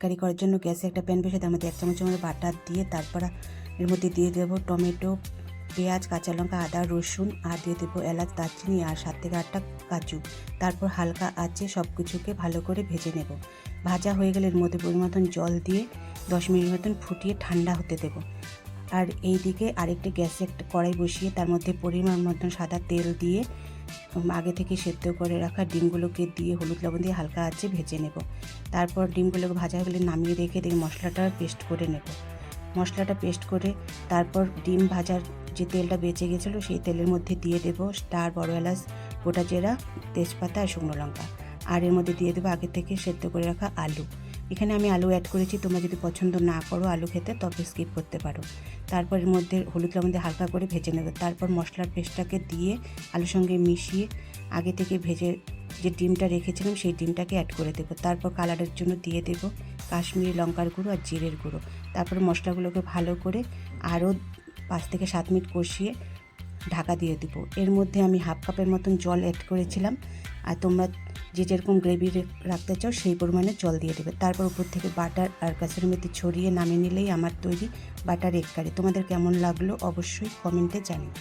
কারি করার জন্য গ্যাসে একটা প্যান বসিয়ে তার মধ্যে 1 চামচের মতো বাটার দিয়ে তারপর এর মধ্যে দিয়ে দেবো টমেটো, পেঁয়াজ, কাঁচা লঙ্কা, আদা, রসুন আর দিয়ে দেবো এলাচ, দারচিনি আর 7 থেকে 8টা কাজু। তারপর হালকা আঁচে সব কিছুকে ভালো করে ভেজে নেব। ভাজা হয়ে গেলে এর মধ্যে পরিমাণ মতন জল দিয়ে 10 মিনিট মতন ফুটিয়ে ঠান্ডা হতে দেবো। আর এই দিকে আরেকটা গ্যাসে একটা কড়াই বসিয়ে তার মধ্যে পরিমাণ মতন সাদা তেল দিয়ে আগে থেকে সেদ্ধ করে রাখা ডিমগুলোকে দিয়ে হলুদ লবণ দিয়ে হালকা আঁচে ভেজে নেব। তারপর ডিমগুলোকে ভাজা হয়ে গেলে নামিয়ে রেখে মশলাটা পেস্ট করে নেব। মশলাটা পেস্ট করে তারপর ডিম ভাজার যে তেলটা বেঁচে গেছিলো সেই তেলের মধ্যে দিয়ে দেবো স্টার, বড় এলাচ, গোটা জিরা, তেজপাতা আর শুকনো লঙ্কা। আর এর মধ্যে দিয়ে দেবো আগে থেকে সেদ্ধ করে রাখা আলু। এখানে আমি আলু অ্যাড করেছি, তোমরা যদি পছন্দ না করো আলু খেতে তবে স্কিপ করতে পারো। তারপর এর মধ্যে হলুদ লবণ দিয়ে হালকা করে ভেজে নেবে। তারপর মশলার পেস্টটাকে দিয়ে আলুর সঙ্গে মিশিয়ে আগে থেকে ভেজে যে ডিমটা রেখেছিলাম সেই ডিমটাকে অ্যাড করে দেবো। তারপর কালারের জন্য দিয়ে দেবো কাশ্মীরি লঙ্কার গুঁড়ো আর জিরের গুঁড়ো। তারপর মশলাগুলোকে ভালো করে আরও 5 থেকে 7 মিনিট কষিয়ে ঢাকা দিয়ে দেবো। এর মধ্যে আমি হাফ কাপের মতন জল অ্যাড করেছিলাম, আর তোমরা যে যেরকম গ্রেভি রাখতে চাও সেই পরিমাণে জল দিয়ে দেবে। তারপর উপর থেকে বাটার আর কাসুরি মেথি ছড়িয়ে নামিয়ে নিলেই আমার তৈরি বাটার এগ কারি। তোমাদের কেমন লাগলো অবশ্যই কমেন্টে জানিও।